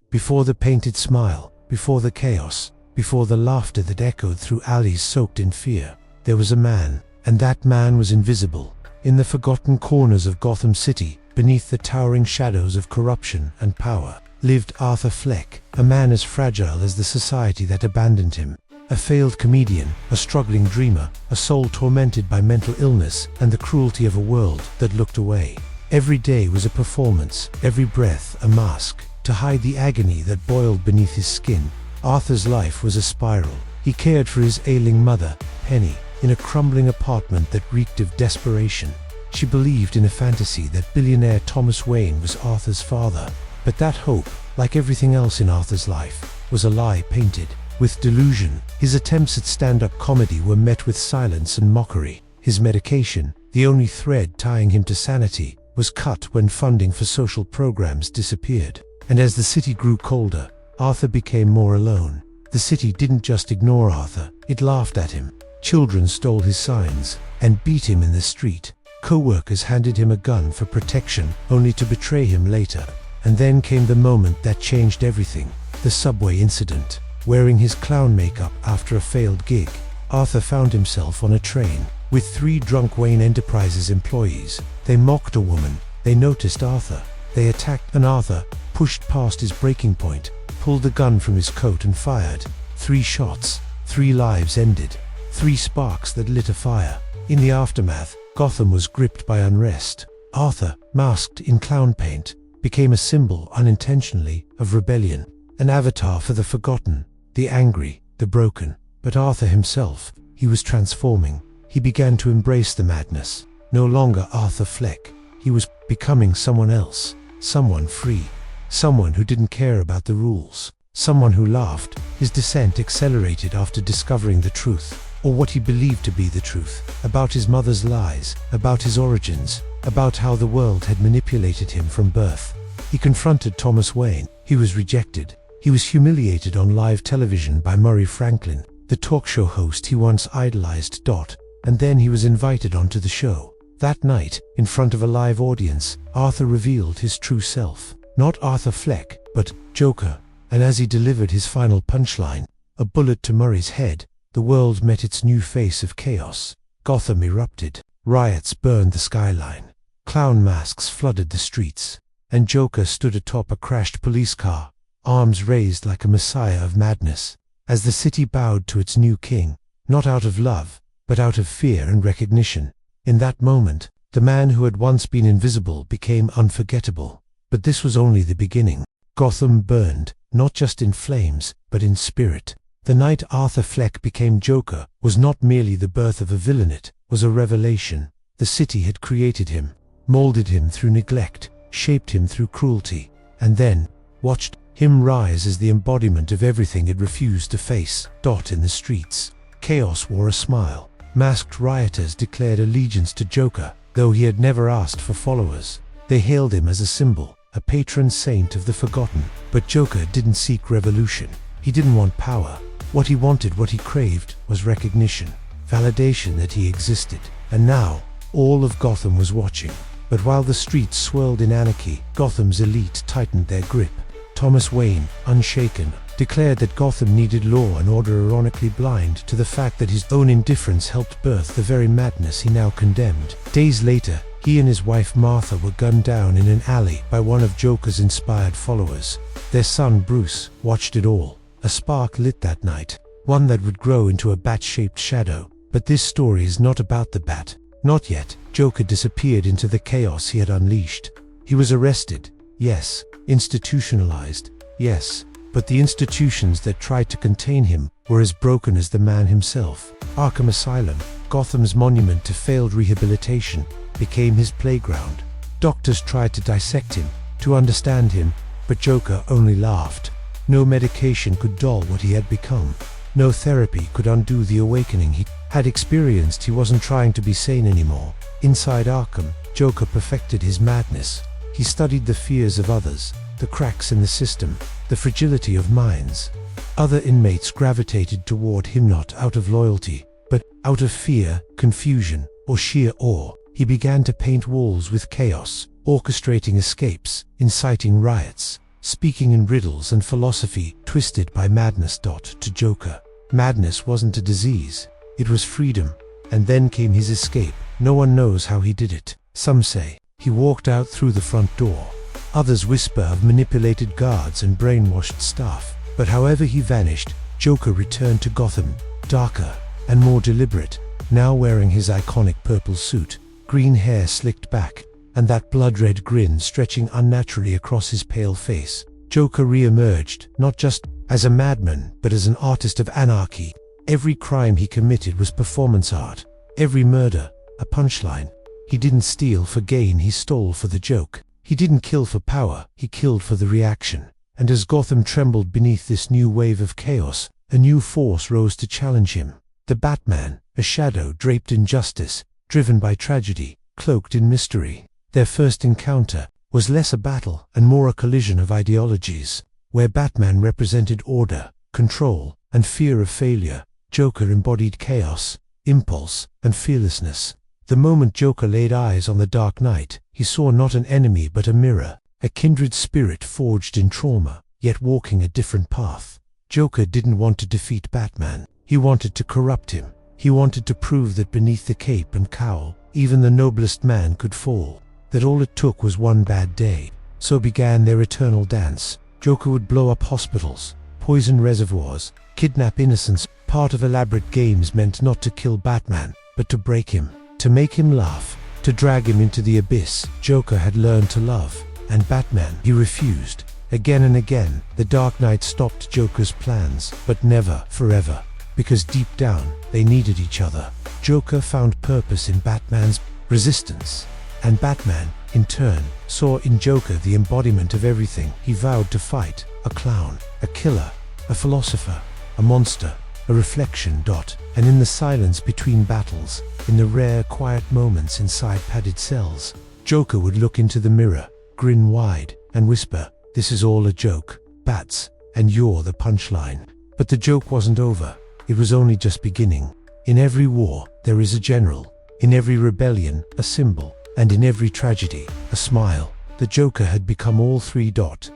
Before the painted smile, before the chaos, before the laughter that echoed through alleys soaked in fear, there was a man, and that man was invisible. In the forgotten corners of Gotham City, beneath the towering shadows of corruption and power, lived Arthur Fleck, a man as fragile as the society that abandoned him. A failed comedian, a struggling dreamer, a soul tormented by mental illness and the cruelty of a world that looked away. Every day was a performance, every breath a mask, to hide the agony that boiled beneath his skin. Arthur's life was a spiral. He cared for his ailing mother, Penny, in a crumbling apartment that reeked of desperation. She believed in a fantasy that billionaire Thomas Wayne was Arthur's father. But that hope, like everything else in Arthur's life, was a lie painted with delusion. His attempts at stand-up comedy were met with silence and mockery. His medication, the only thread tying him to sanity, was cut when funding for social programs disappeared. And as the city grew colder, Arthur became more alone. The city didn't just ignore Arthur, it laughed at him. Children stole his signs and beat him in the street. Co-workers handed him a gun for protection, only to betray him later. And then came the moment that changed everything, the subway incident. Wearing his clown makeup after a failed gig, Arthur found himself on a train with 3 drunk Wayne Enterprises employees. They mocked a woman, they noticed Arthur, they attacked, and Arthur pushed past his breaking point, pulled the gun from his coat and fired. 3 shots, 3 lives ended, 3 sparks that lit a fire. In the aftermath, Gotham was gripped by unrest. Arthur, masked in clown paint, became a symbol, unintentionally, of rebellion, an avatar for the forgotten, the angry, the broken. But Arthur himself, he was transforming. He began to embrace the madness. No longer Arthur Fleck, he was becoming someone else, someone free. Someone who didn't care about the rules. Someone who laughed. His descent accelerated after discovering the truth, or what he believed to be the truth, about his mother's lies, about his origins, about how the world had manipulated him from birth. He confronted Thomas Wayne. He was rejected. He was humiliated on live television by Murray Franklin, the talk show host he once idolized. And then he was invited onto the show. That night, in front of a live audience, Arthur revealed his true self. Not Arthur Fleck, but Joker. And as he delivered his final punchline, a bullet to Murray's head, the world met its new face of chaos. Gotham erupted. Riots burned the skyline. Clown masks flooded the streets. And Joker stood atop a crashed police car, arms raised like a messiah of madness, as the city bowed to its new king, not out of love, but out of fear and recognition. In that moment, the man who had once been invisible became unforgettable. But this was only the beginning. Gotham burned, not just in flames, but in spirit. The night Arthur Fleck became Joker was not merely the birth of a villain, it was a revelation. The city had created him, molded him through neglect, shaped him through cruelty, and then watched him rise as the embodiment of everything it refused to face. In the streets, chaos wore a smile. Masked rioters declared allegiance to Joker, though he had never asked for followers. They hailed him as a symbol, a patron saint of the forgotten. But Joker didn't seek revolution. He didn't want power. What he wanted, what he craved, was recognition, validation that he existed. And now, all of Gotham was watching. But while the streets swirled in anarchy, Gotham's elite tightened their grip. Thomas Wayne, unshaken, declared that Gotham needed law and order, ironically blind to the fact that his own indifference helped birth the very madness he now condemned. Days later, he and his wife Martha were gunned down in an alley by one of Joker's inspired followers. Their son Bruce watched it all. A spark lit that night, one that would grow into a bat-shaped shadow. But this story is not about the bat. Not yet. Joker disappeared into the chaos he had unleashed. He was arrested, yes. Institutionalized, yes. But the institutions that tried to contain him were as broken as the man himself. Arkham Asylum, Gotham's monument to failed rehabilitation, became his playground. Doctors tried to dissect him, to understand him, but Joker only laughed. No medication could dull what he had become. No therapy could undo the awakening he had experienced. He wasn't trying to be sane anymore. Inside Arkham, Joker perfected his madness. He studied the fears of others, the cracks in the system, the fragility of minds. Other inmates gravitated toward him not out of loyalty, but out of fear, confusion, or sheer awe. He began to paint walls with chaos, orchestrating escapes, inciting riots, speaking in riddles and philosophy twisted by madness. To Joker, madness wasn't a disease, it was freedom. And then came his escape. No one knows how he did it. Some say he walked out through the front door. Others whisper of manipulated guards and brainwashed staff. But however he vanished, Joker returned to Gotham, darker and more deliberate, now wearing his iconic purple suit, green hair slicked back, and that blood-red grin stretching unnaturally across his pale face. Joker re-emerged, not just as a madman, but as an artist of anarchy. Every crime he committed was performance art. Every murder, a punchline. He didn't steal for gain, he stole for the joke. He didn't kill for power, he killed for the reaction. And as Gotham trembled beneath this new wave of chaos, a new force rose to challenge him. The Batman, a shadow draped in justice, driven by tragedy, cloaked in mystery. Their first encounter was less a battle and more a collision of ideologies. Where Batman represented order, control, and fear of failure, Joker embodied chaos, impulse, and fearlessness. The moment Joker laid eyes on the Dark Knight, he saw not an enemy but a mirror, a kindred spirit forged in trauma, yet walking a different path. Joker didn't want to defeat Batman. He wanted to corrupt him. He wanted to prove that beneath the cape and cowl, even the noblest man could fall. That all it took was one bad day. So began their eternal dance. Joker would blow up hospitals, poison reservoirs, kidnap innocents, part of elaborate games meant not to kill Batman, but to break him, to make him laugh, to drag him into the abyss. Joker had learned to love, and Batman, he refused. Again and again, the Dark Knight stopped Joker's plans, but never forever, because deep down, they needed each other. Joker found purpose in Batman's resistance, and Batman, in turn, saw in Joker the embodiment of everything he vowed to fight: a clown, a killer, a philosopher, a monster, a reflection. And in the silence between battles, in the rare quiet moments inside padded cells, Joker would look into the mirror, grin wide, and whisper, "This is all a joke, Bats, and you're the punchline." But the joke wasn't over. It was only just beginning. In every war, there is a general. In every rebellion, a symbol. And in every tragedy, a smile. The Joker had become all three.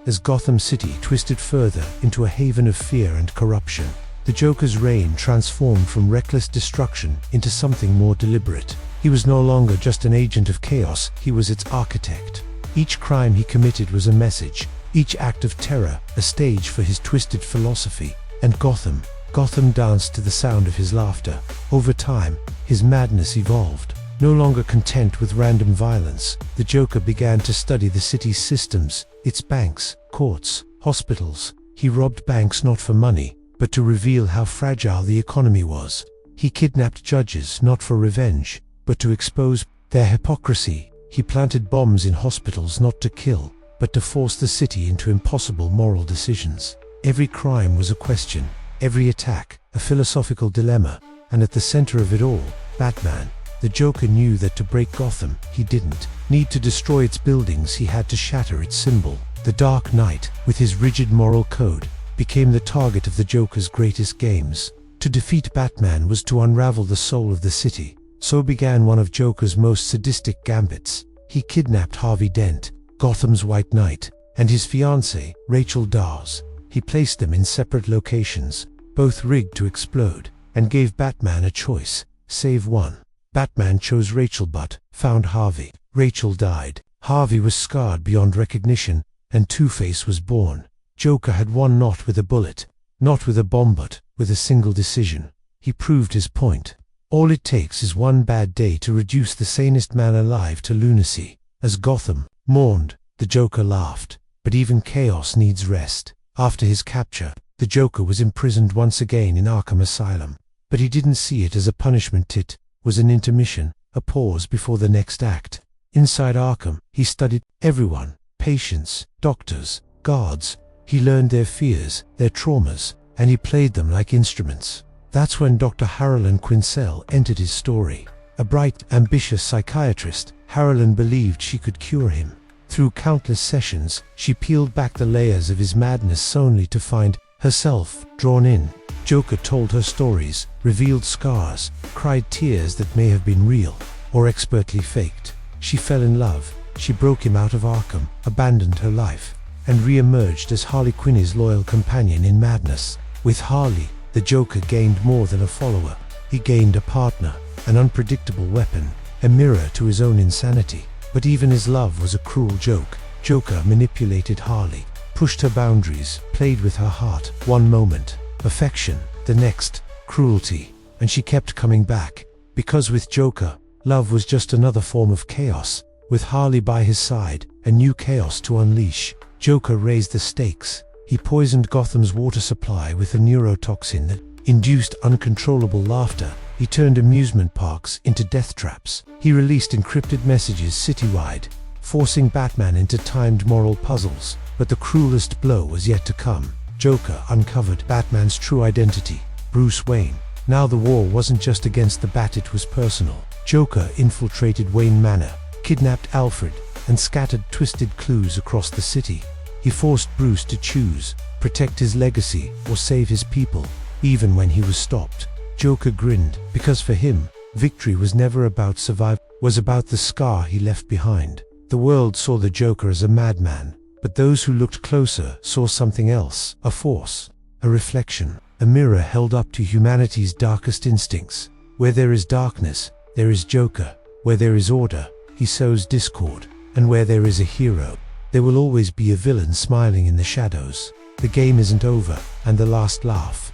As Gotham City twisted further into a haven of fear and corruption, the Joker's reign transformed from reckless destruction into something more deliberate. He was no longer just an agent of chaos, he was its architect. Each crime he committed was a message, each act of terror a stage for his twisted philosophy. And Gotham danced to the sound of his laughter. Over time, his madness evolved. No longer content with random violence, the Joker began to study the city's systems, its banks, courts, hospitals. He robbed banks not for money, but to reveal how fragile the economy was. He kidnapped judges not for revenge, but to expose their hypocrisy. He planted bombs in hospitals not to kill, but to force the city into impossible moral decisions. Every crime was a question, every attack a philosophical dilemma, and at the center of it all, Batman. The Joker knew that to break Gotham, he didn't need to destroy its buildings, he had to shatter its symbol. The Dark Knight, with his rigid moral code, became the target of the Joker's greatest games. To defeat Batman was to unravel the soul of the city. So began one of Joker's most sadistic gambits. He kidnapped Harvey Dent, Gotham's White Knight, and his fiancée, Rachel Dawes. He placed them in separate locations, both rigged to explode, and gave Batman a choice: save one. Batman chose Rachel but found Harvey. Rachel died. Harvey was scarred beyond recognition, and Two-Face was born. Joker had won not with a bullet, not with a bomb, but with a single decision. He proved his point. All it takes is one bad day to reduce the sanest man alive to lunacy. As Gotham mourned, the Joker laughed. But even chaos needs rest. After his capture, the Joker was imprisoned once again in Arkham Asylum. But he didn't see it as a punishment, it was an intermission, a pause before the next act. Inside Arkham, he studied everyone: patients, doctors, guards. He learned their fears, their traumas, and he played them like instruments. That's when Dr. Harlan Quinzel entered his story. A bright, ambitious psychiatrist, Harlan believed she could cure him. Through countless sessions, she peeled back the layers of his madness only to find herself drawn in. Joker told her stories, revealed scars, cried tears that may have been real or expertly faked. She fell in love, She broke him out of Arkham, abandoned her life, and re-emerged as Harley Quinn's loyal companion in madness. With Harley, the Joker gained more than a follower. He gained a partner, an unpredictable weapon, a mirror to his own insanity. But even his love was a cruel joke. Joker manipulated Harley, pushed her boundaries, played with her heart. One moment, affection, the next, cruelty. And she kept coming back. Because with Joker, love was just another form of chaos. With Harley by his side, a new chaos to unleash. Joker raised the stakes. He poisoned Gotham's water supply with a neurotoxin that induced uncontrollable laughter. He turned amusement parks into death traps. He released encrypted messages citywide, forcing Batman into timed moral puzzles. But the cruelest blow was yet to come. Joker uncovered Batman's true identity, Bruce Wayne. Now the war wasn't just against the Bat, it was personal. Joker infiltrated Wayne Manor, kidnapped Alfred, and scattered twisted clues across the city. He forced Bruce to choose, protect his legacy or save his people, even when he was stopped. Joker grinned, because for him, victory was never about survival, it was about the scar he left behind. The world saw the Joker as a madman, but those who looked closer saw something else, a force, a reflection, a mirror held up to humanity's darkest instincts. Where there is darkness, there is Joker. Where there is order, he sows discord. And where there is a hero, there will always be a villain smiling in the shadows. The game isn't over, and the last laugh,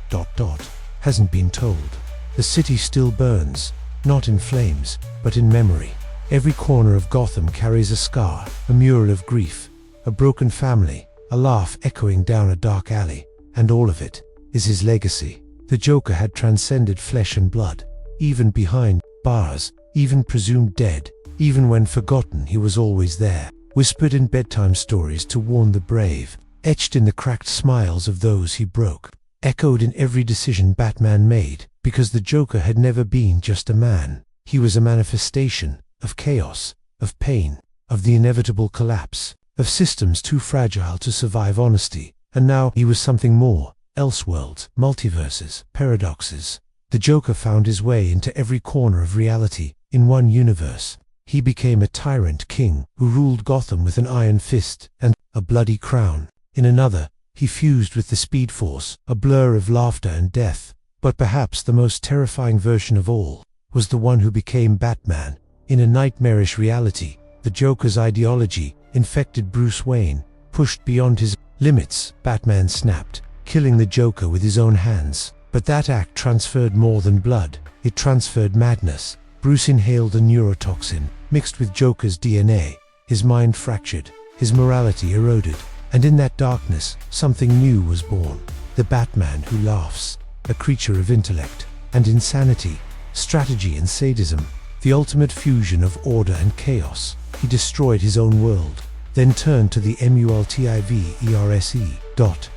hasn't been told. The city still burns, not in flames, but in memory. Every corner of Gotham carries a scar, a mural of grief, a broken family, a laugh echoing down a dark alley, and all of it is his legacy. The Joker had transcended flesh and blood, even behind bars, even presumed dead, even when forgotten he was always there, whispered in bedtime stories to warn the brave, etched in the cracked smiles of those he broke, echoed in every decision Batman made, because the Joker had never been just a man. He was a manifestation of chaos, of pain, of the inevitable collapse, of systems too fragile to survive honesty. And now he was something more, elseworlds, multiverses, paradoxes. The Joker found his way into every corner of reality. In one universe, he became a tyrant king who ruled Gotham with an iron fist and a bloody crown. In another, he fused with the Speed Force, a blur of laughter and death. But perhaps the most terrifying version of all was the one who became Batman. In a nightmarish reality, the Joker's ideology infected Bruce Wayne. Pushed beyond his limits, Batman snapped, killing the Joker with his own hands. But that act transferred more than blood. It transferred madness. Bruce inhaled a neurotoxin, mixed with Joker's DNA. His mind fractured, his morality eroded. And in that darkness, something new was born. The Batman who laughs, a creature of intellect and insanity, strategy and sadism, the ultimate fusion of order and chaos. He destroyed his own world, then turned to the multiverse,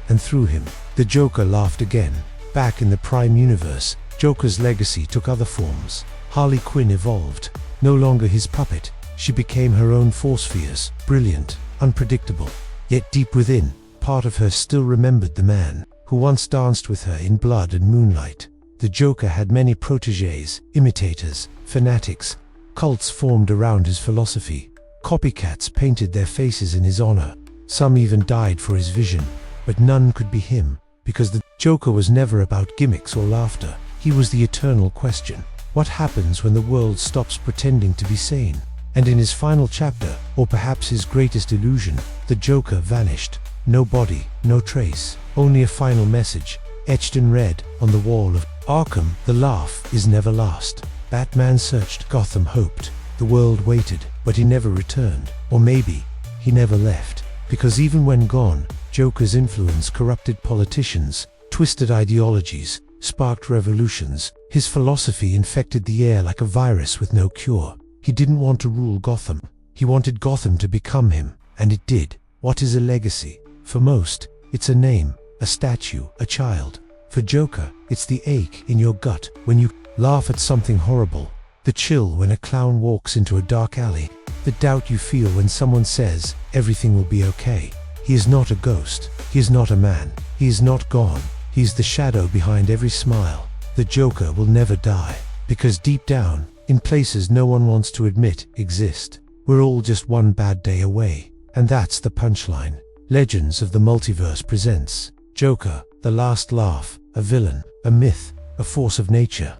and through him, the Joker laughed again. Back in the Prime Universe, Joker's legacy took other forms. Harley Quinn evolved. No longer his puppet, she became her own force, fierce, brilliant, unpredictable. Yet deep within, part of her still remembered the man who once danced with her in blood and moonlight. The Joker had many protégés, imitators, fanatics. Cults formed around his philosophy. Copycats painted their faces in his honor. Some even died for his vision. But none could be him, because the Joker was never about gimmicks or laughter. He was the eternal question. What happens when the world stops pretending to be sane? And in his final chapter, or perhaps his greatest illusion, the Joker vanished. No body, no trace, only a final message, etched in red on the wall of Arkham. The laugh is never lost. Batman searched, Gotham hoped, the world waited, but he never returned. Or maybe, he never left. Because even when gone, Joker's influence corrupted politicians, twisted ideologies, sparked revolutions. His philosophy infected the air like a virus with no cure. He didn't want to rule Gotham. He wanted Gotham to become him, and it did. What is a legacy? For most, it's a name, a statue, a child. For Joker, it's the ache in your gut when you laugh at something horrible, the chill when a clown walks into a dark alley, the doubt you feel when someone says, everything will be okay. He is not a ghost. He is not a man. He is not gone. He is the shadow behind every smile. The Joker will never die, because deep down, in places no one wants to admit exist, We're all just one bad day away. And that's the punchline. Legends of the Multiverse presents Joker, the last laugh, a villain, a myth, a force of nature.